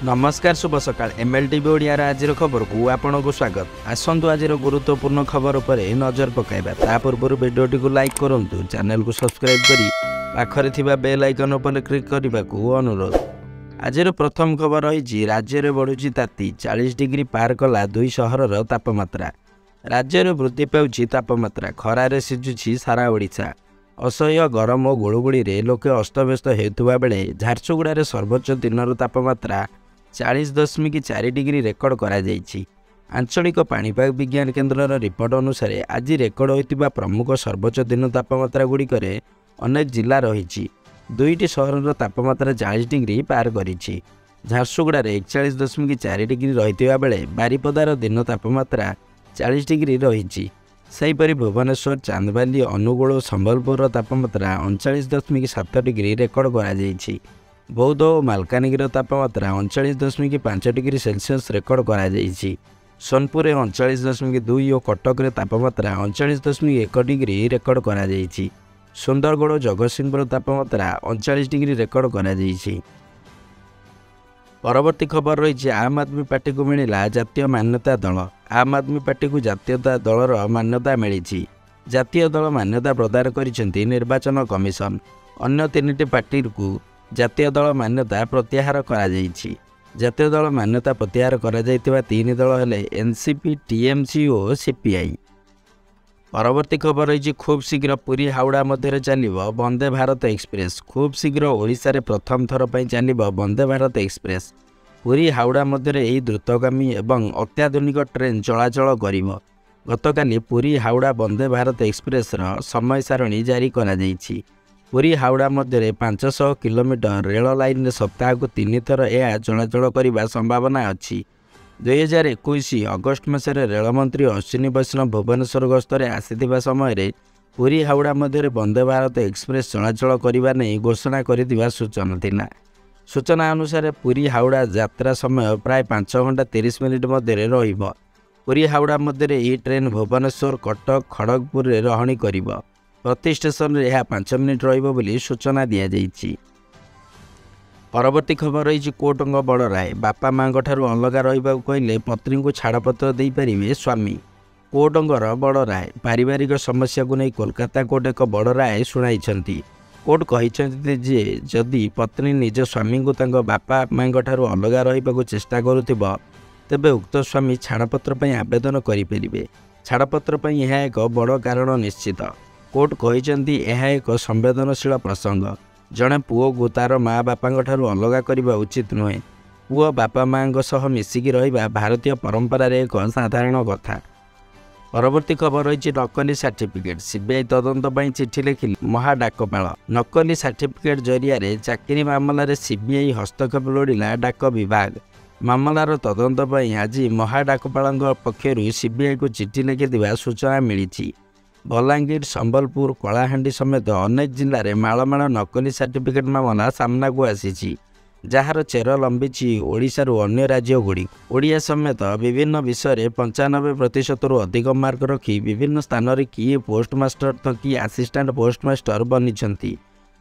नमस्कार शुभ सकाळ एमएलटीवी ओडियार आज खबर को आपन को स्वागत। आसंतु आज गुरुत्वपूर्ण खबर पर नजर पकाइबा। ता पूर्व वीडियोटी को लाइक करंतु, चैनल को सब्सक्राइब करी पाखरे थिबा बेल आइकन पर क्लिक करने को अनुरोध। आज प्रथम खबर रही राज्य में बढ़ुची ताती 40 डिग्री पार कला दुई सहर तापमात्रा। राज्य में वृद्धि पाउछि तापमात्रा, खरारे सिझुछि सारा ओडिशा। असह्य गरम और गुड़गुड़ी लोके अस्तव्यस्त होता बेले झारसुगुड़ा सर्वोच्च दिन तापमात्रा 40.4 डिग्री रेकर्ड करा जाइछि। आंचलिक पाणीपाग विज्ञान केन्द्रर रिपोर्ट अनुसार आज रेकर्ड होइतिबा प्रमुख सर्वोच्च दिन तापमात्रा गुड़िकर अनेक जिला रही। दुईटी सहर तापमात्रा 40 डिग्री पार करिछि। झारसुगुड़ा 41.4 डिग्री रही बेले बारिपदार दिन तापमात्रा 40 डिग्री रही। सेहीपरि भुवनेश्वर, चांदबाली, अनुगुल और संबलपुर तापमात्रा 39.7 डिग्री रेकर्ड करा जाइछि। बौद्ध और मालकानगिरी तापमात्रा 39.5 डिग्री सेल्सियस रेकर्ड करा जाइछि। सोनपुर 39.2 और कटक तापमात्रा 39.1 डिग्री रेकर्ड करा जाइछि। सुंदरगढ़ और जगतसिंहपुर तापमात्रा 39 डिग्री रेकर्ड करा जाइछि। परवर्ती खबर रही आम आदमी पार्टी को मिला जातीय मान्यता दल। आम आदमी पार्टी को जातीयता दलर मान्यता मिली। जातीय दल मान्यता प्रदान करिसेंती निर्वाचन कमिशन। अन्य तीन पार्टी को जातीय दल मान्यता प्रत्याहार करा जाइछि। जातीय दल मान्यता प्रत्याहार करा जाइतिबा तीन दल हेले एनसीपी, टीएमसी और सीपीआई। परवर्ती खबर रही खूब शीघ्र पुरी हावड़ा मध्य चलिबो वंदे भारत एक्सप्रेस। खूब शीघ्र ओडिशा रे प्रथम थर पई चलिबो वंदे भारत एक्सप्रेस। पुरी हावड़ा मध्य यह द्रुतगामी एवं अत्याधुनिक ट्रेन चलाचल करिबो। गतकाली पुरी हावड़ा वंदे भारत एक्सप्रेस समय सारणी जारी करा जाइछि। पुरी हावड़ा मध्य 500 किलोमीटर रेल लाइन सप्ताह को 3 थर यह चलाचल करने संभावना अच्छी। 2021 अगस्ट मसरे रेलमंत्री अश्विनी वैष्णव भुवनेश्वर गस्तर आसीथिबा समय पुरी हावड़ा मध्य वंदे भारत एक्सप्रेस चलाचल करने नहीं घोषणा कर सूचना थिला। सूचना अनुसार पुरी हावड़ा यात्रा समय प्राय 5 घंटा 30 मिनिट मध्य रहिबो। पुरी हावड़ा मध्य यह ट्रेन भुवनेश्वर, कटक, खड़गपुर रहणी करिबो। प्रति स्टेशन यह 5 मिनिट रहिबो बोली सूचना दिया जाइछि। परवर्ती खबर रही कोर्टों बड़ राय। बापा माँ ठारू अलगा रहा कहले पत्नी को छाड़पत्र दे पारे स्वामी। कोर्टों बड़ राय। पारिवारिक समस्या को नहीं कोलकाता कोर्ट एक बड़ राय शुणाई। कोर्ट कहते जे जदि पत्नी निज स्वामी को तांको बापा माँ ठारू अलगा रहा चेष्टा करुथिबो तेबे उक्त स्वामी छाड़पत्र पर आवेदन करें। छाड़पत्र पर यह एक बड़ कारण निश्चित। कोर्ट कहते यह एक संवेदनशील प्रसंग। जड़े पुओ को तार माँ बापा ठारू अलगा करने उचित नुहे। पुओ बापा माँ सह मिसिकी रहिबा भारतीय परंपरार एक साधारण कथा। परवर्ती खबर रही नकली सर्टिफिकेट। सीबीआई तदंत पर चिठी लिखिले महाडाकपाल। नकली सर्टिफिकेट जरिया चाकरी मामलार सीबीआई हस्तक्षेप लोड़िला डाक विभाग। मामलार तदंत पर आज महाडाकपाल पक्षर सीबीआई को चिठी लिखिथिबा सूचना मिली। बलांगीर, संबलपुर, कलाहांडी समेत अनेक जिले में मालमाल नकली सर्टिफिकेट मामला सामना को आसी, जार चेर लंबी ओडिशारू अन्य राज्यगुड़ी। ओडिया समेत विभिन्न विषय 95% अधिक मार्क रखी विभिन्न स्थान में किए पोस्टमास्टर तो कि आसिस्टांट पोस्टमास्टर बनी।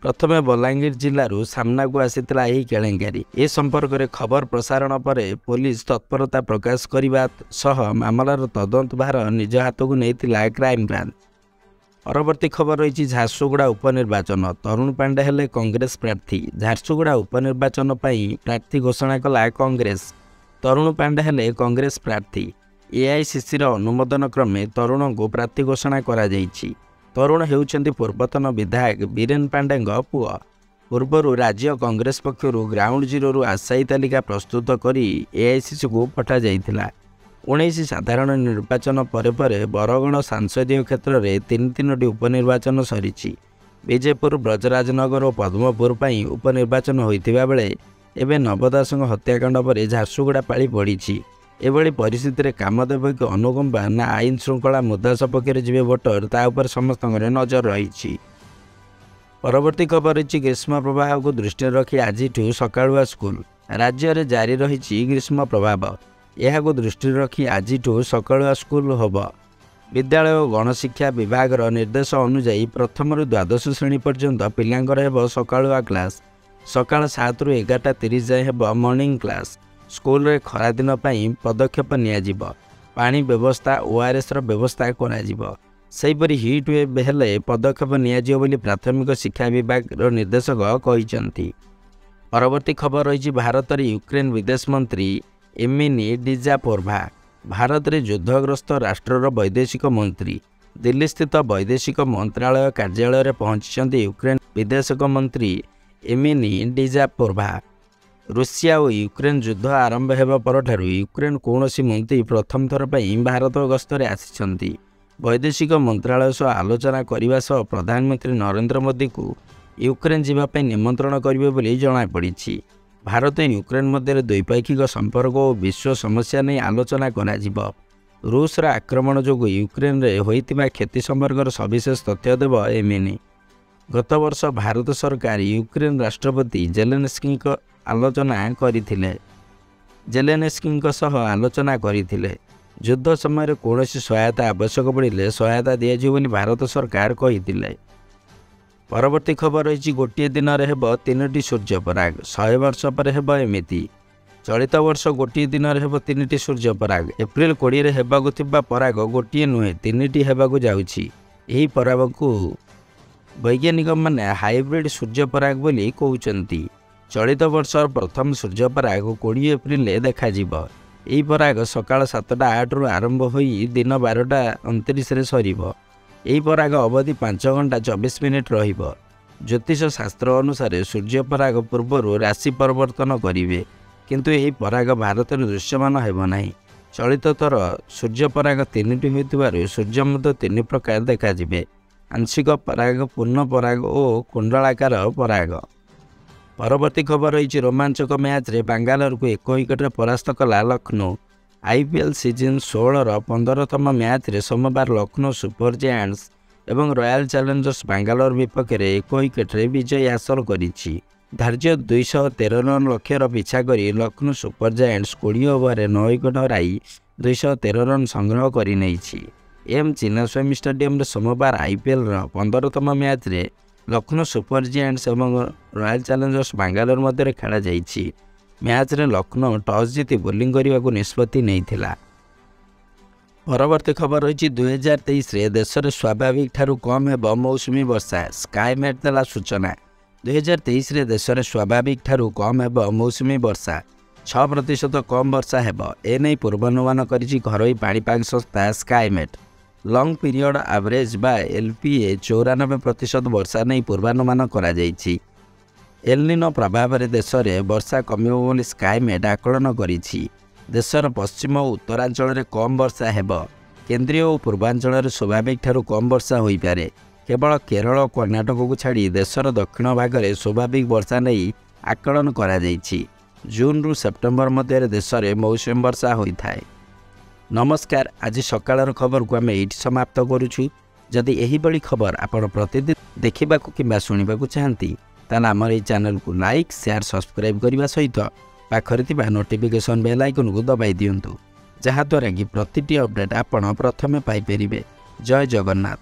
प्रथमे बलांगीर जिलूर सामना को आसीथिला एही केलेंकारी। ए संपर्क में खबर प्रसारण पर पुलिस तत्परता प्रकाश करने सह मामलार तदंत भार निज हाथ को नहीं क्राइम ब्रांच। परवर्ती खबर रही झारसुगुड़ा उपनिर्वाचन। तरुण पांडे हेले कांग्रेस प्रार्थी। झारसुगुड़ा उपनिर्वाचन प्रार्थी घोषणा कला कांग्रेस। तरुण पांडे हेले कांग्रेस प्रार्थी। एआईसीसी अनुमोदन क्रमे तरुण को प्रार्थी घोषणा करा जाइछि। तरुण हेउछन्ति पूर्वतन विधायक बीरेन पांडे पुओ। पूर्व राज्य कांग्रेस पक्षर ग्राउंड जीरो आशायी तालिका प्रस्तुत कर एआईसीसी को पठा जाइथिला। 19 साधारण निर्वाचन पर बरगढ़ सांसदीय क्षेत्र में 3 उपनिर्वाचन सरी। विजयपुर, ब्रजराजनगर और पद्मपुर पर उपनिर्वाचन होता बेले एवं नवदास हत्याकांड पर झारसुगुड़ा पाली पड़ी। एभली परिस्थिति कामदेव की अनुकंपा ना आईन श्रृंखला मुद्दा सपक्ष जी भोटर तापर समस्त नजर रही। परवर्ती खबर रही ग्रीष्म प्रवाह को दृष्टि रखी आज सकालुआ स्कूल। राज्य में जारी रही ग्रीष्म प्रभाव। यह दृष्टि रखी आज सकालुआ स्कूल होब। विद्यालय और गणशिक्षा विभाग निर्देश अनुजाई प्रथम रु द्वादश श्रेणी पर्यंत पिलांकर हेब सकालुआ क्लास। सकाल 7 ରୁ 11:30 जाए हेब मॉर्निंग क्लास। स्कूल रे खरादिन ପାଇଁ पदक्षेप नियाजिब पानी व्यवस्था ओआरएस ର ବ୍ୟବସ୍ଥା କରାଯିବ। ସେହିପରି ହିଟ୍ ୱେଭ୍ ହେଲେ ପଦକ୍ଷେପ ନିଆଯିବ ବୋଲି ପ୍ରାଥମିକ ଶିକ୍ଷା ବିଭାଗର ନିର୍ଦ୍ଦେଶକ କହିଛନ୍ତି। ପରବର୍ତ୍ତୀ ଖବର ରହିଛି ଭାରତରେ ୟୁକ୍ରେନ ବିଦେଶ ମନ୍ତ୍ରୀ ଏମିନି ଡିଜାପୋର୍ଭା ଭାରତରେ ଯୁଦ୍ଧଗ୍ରସ୍ତ ରାଷ୍ଟ୍ରର ବୈଦେଶିକ ମନ୍ତ୍ରୀ ଦିଲ୍ଲୀସ୍ଥିତ ବୈଦେଶିକ ମନ୍ତ୍ରାଳୟ କାର୍ଯ୍ୟାଳୟରେ ପହଞ୍ଚିଛନ୍ତି ୟୁକ୍ରେନ ବିଦେଶକ ମନ୍ତ୍ରୀ ଏମିନି ଡିଜାପୋର୍ଭା। ରୁଷିଆ ଓ ୟୁକ୍ରେନ ଯୁଦ୍ଧ ଆରମ୍ଭ ହେବା ପରଠାରୁ ୟୁକ୍ରେନ କୌଣସି ମନ୍ତ୍ରୀ ପ୍ରଥମ ଥର ପାଇଁ ଭାରତ ଗସ୍ତରେ ଆସିଛନ୍ତି। ବୈଦେଶିକ ମନ୍ତ୍ରାଳୟ ସହ ଆଲୋଚନା କରିବା ସହ ପ୍ରଧାନମନ୍ତ୍ରୀ ନରେନ୍ଦ୍ର ମୋଦିଙ୍କୁ ୟୁକ୍ରେନ ଯିବା ପାଇଁ ନିମନ୍ତ୍ରଣ କରିବେ ବୋଲି ଜଣାପଡ଼ିଛି। ଭାରତ ୟୁକ୍ରେନ ମଧ୍ୟରେ ଦ୍ୱିପାକ୍ଷିକ ସମ୍ପର୍କ ଓ ବିଶ୍ୱ ସମସ୍ୟା ନେଇ ଆଲୋଚନା କରାଯିବ। ରୁଷର ଆକ୍ରମଣ ଯୋଗୁଁ ୟୁକ୍ରେନରେ ହୋଇଥିବା କ୍ଷତି ସମ୍ପର୍କର ସବିଶେଷ ତଥ୍ୟ ଦେବ ଏମିନି। ଗତ ବର୍ଷ ଭାରତ ସରକାର ୟୁକ୍ରେନ ରାଷ୍ଟ୍ରପତି ଜେଲେନ୍ସ୍କିଙ୍କ ସହ ଆଲୋଚନା କରିଥିଲେ। ଯୁଦ୍ଧ ସମୟରେ କୌଣସି ସହାୟତା ଆବଶ୍ୟକ ପଡ଼ିଲେ ସହାୟତା ଦିଆଯିବ ବୋଲି ଭାରତ ସରକାର କହିଥିଲେ। ପରବର୍ତ୍ତୀ ଖବର ରହିଛି ଗୋଟିଏ ଦିନରେ ହେବ 3ଟି ସୂର୍ଯ୍ୟପରାଗ 100 ବର୍ଷ ପରେ ହେବ ଏମିତି। ଚଳିତ ବର୍ଷ ଗୋଟିଏ ଦିନରେ ହେବ 3ଟି ସୂର୍ଯ୍ୟପରାଗ। ଏପ୍ରିଲ 20ରେ ହେବାକୁ ଥିବା ପରାଗ ଗୋଟିଏ ନୁହେଁ 3ଟି ହେବାକୁ ଯାଉଛି। ଏହି ପରାଗକୁ ବୈଜ୍ଞାନିକମାନେ ହାଇବ୍ରିଡ୍ ସୂର୍ଯ୍ୟପରାଗ ବୋଲି କହୁଛନ୍ତି। ଚଳିତ ବର୍ଷର ପ୍ରଥମ ସୂର୍ଯ୍ୟପରାଗ 20 ଏପ୍ରିଲରେ ଦେଖାଯିବ। ଏହି ପରାଗ ସକାଳ 7:08ରୁ ଆରମ୍ଭ ହୋଇ ଦିନ 12:29ରେ ସରିବ। ଏହି ପରାଗ ଅବଧି 5 ଘଣ୍ଟା 24 ମିନିଟ୍ ରହିବ। ଜ୍ୟୋତିଷ ଶାସ୍ତ୍ର ଅନୁସାରେ ସୂର୍ଯ୍ୟପରାଗ ପୂର୍ବରୁ ରାଶି ପରିବର୍ତ୍ତନ କରିବେ, କିନ୍ତୁ ଏହି ପରାଗ ଭାରତରେ ଦୃଶ୍ୟମାନ ହେବ ନାହିଁ। ଚଳିତ ଥର ସୂର୍ଯ୍ୟପରାଗ 3ଟି ହୋଇଥିବାରୁ ସୂର୍ଯ୍ୟ ମଧ୍ୟ 3 ପ୍ରକାର ଦେଖାଯିବେ: ଆଂଶିକ ପରାଗ, ପୂର୍ଣ୍ଣ ପରାଗ ଓ କୁଣ୍ଡଳାକାର ପରାଗ। ପରବର୍ତ୍ତୀ ଖବର ରହିଛି ରୋମାଞ୍ଚକ ମ୍ୟାଚ୍ରେ ବାଙ୍ଗାଲୋରକୁ 1 ୱିକେଟରେ ପରାସ୍ତ କଲା ଲକ୍ଷ୍ନୌ। IPL ସିଜନ୍ 16ର 15ତମ ମ୍ୟାଚ୍ରେ ସୋମବାର ଲକ୍ଷ୍ନୌ ସୁପର ଜାୟାଣ୍ଟସ୍ ଏବଂ ରୟାଲ ଚ୍ୟାଲେଞ୍ଜର୍ସ ବାଙ୍ଗାଲୋର ବିପକ୍ଷରେ 1 ୱିକେଟରେ ବିଜୟ ହାସଲ କରିଛି। ଧାର୍ଯ୍ୟ 213 ରନ୍ ଲକ୍ଷ୍ୟର ପିଛା କରି ଲକ୍ଷ୍ନୌ ସୁପର ଜାୟାଣ୍ଟସ୍ 20 ଓଭରରେ 9 ୱିକେଟ୍ ହରାଇ 213 ରନ୍ ସଂଗ୍ରହ କରିନେଇଛି। ଏମ୍ ଚିନ୍ନାସ୍ୱାମୀ ଷ୍ଟାଡିୟମରେ ସୋମବାର IPLର 15ତମ ମ୍ୟାଚ୍ରେ ଲକ୍ଷ୍ନୌ ସୁପର ଜାୟାଣ୍ଟସ୍ ଏବଂ ରୟାଲ ଚ୍ୟାଲେଞ୍ଜର୍ସ ବାଙ୍ଗାଲୋର ମଧ୍ୟରେ ଖେଳାଯାଇଛି। ମ୍ୟାଚ୍ରେ ଲକ୍ଷ୍ନୌ ଟସ୍ ଜିତି ବୋଲିଂ କରିବାକୁ ନିଷ୍ପତ୍ତି ନେଇଥିଲା। ପରବର୍ତ୍ତୀ ଖବର ରହିଛି 2023ରେ ଦେଶରେ ସ୍ୱାଭାବିକ ଠାରୁ କମ୍ ହେବ ମୌସୁମୀ ବର୍ଷା। ସ୍କାଏମେଟ୍ ଦେଲା ସୂଚନା। 2023ରେ ଦେଶରେ ସ୍ୱାଭାବିକ ଠାରୁ କମ୍ ହେବ ମୌସୁମୀ ବର୍ଷା। 6% କମ୍ ବର୍ଷା ହେବ, ଏନେଇ ପୂର୍ବାନୁମାନ କରିଛି ଘରୋଇ ପାଣିପାଗ ସଂସ୍ଥା ସ୍କାଏମେଟ୍। ଲଙ୍ଗ୍ ପିରିୟଡ଼ ଆଭରେଜ୍ ବା LPA 94% ବର୍ଷା ନେଇ ପୂର୍ବାନୁମାନ କରାଯାଇଛି। ଏଲ୍‌ନିନୋ ପ୍ରଭାବରେ ଦେଶରେ ବର୍ଷା କମିବ ବୋଲି ସ୍କାଏମେଟ୍ ଆକଳନ କରିଛି। ଦେଶର ପଶ୍ଚିମ ଓ ଉତ୍ତରାଞ୍ଚଳରେ କମ୍ ବର୍ଷା ହେବ। କେନ୍ଦ୍ରୀୟ ଓ ପୂର୍ବାଞ୍ଚଳରେ ସ୍ୱାଭାବିକ ଠାରୁ କମ୍ ବର୍ଷା ହୋଇପାରେ। କେବଳ କେରଳ ଓ କର୍ଣ୍ଣାଟକକୁ ଛାଡ଼ି ଦେଶର ଦକ୍ଷିଣ ଭାଗରେ ସ୍ୱାଭାବିକ ବର୍ଷା ନେଇ ଆକଳନ କରାଯାଇଛି। ଜୁନ୍‌ରୁ ସେପ୍ଟେମ୍ବର ମଧ୍ୟରେ ଦେଶରେ ମୌସୁମୀ ବର୍ଷା ହୋଇଥାଏ। ନମସ୍କାର, ଆଜି ସକାଳର ଖବରକୁ ଆମେ ଏଇଠି ସମାପ୍ତ କରୁଛୁ। ଯଦି ଏହିଭଳି ଖବର ଆପଣ ପ୍ରତିଦିନ ଦେଖିବାକୁ କିମ୍ବା ଶୁଣିବାକୁ ଚାହାନ୍ତି, ତାହେଲେ ଆମର ଏହି ଚ୍ୟାନେଲକୁ ଲାଇକ୍, ସେୟାର, ସବସ୍କ୍ରାଇବ୍ କରିବା ସହିତ ପାଖରେ ଥିବା ନୋଟିଫିକେସନ୍ ବେଲ୍ ଆଇକନ୍କୁ ଦବାଇ ଦିଅନ୍ତୁ, ଯାହାଦ୍ୱାରା କି ପ୍ରତିଟି ଅପଡେଟ୍ ଆପଣ ପ୍ରଥମେ ପାଇପାରିବେ। ଜୟ ଜଗନ୍ନାଥ।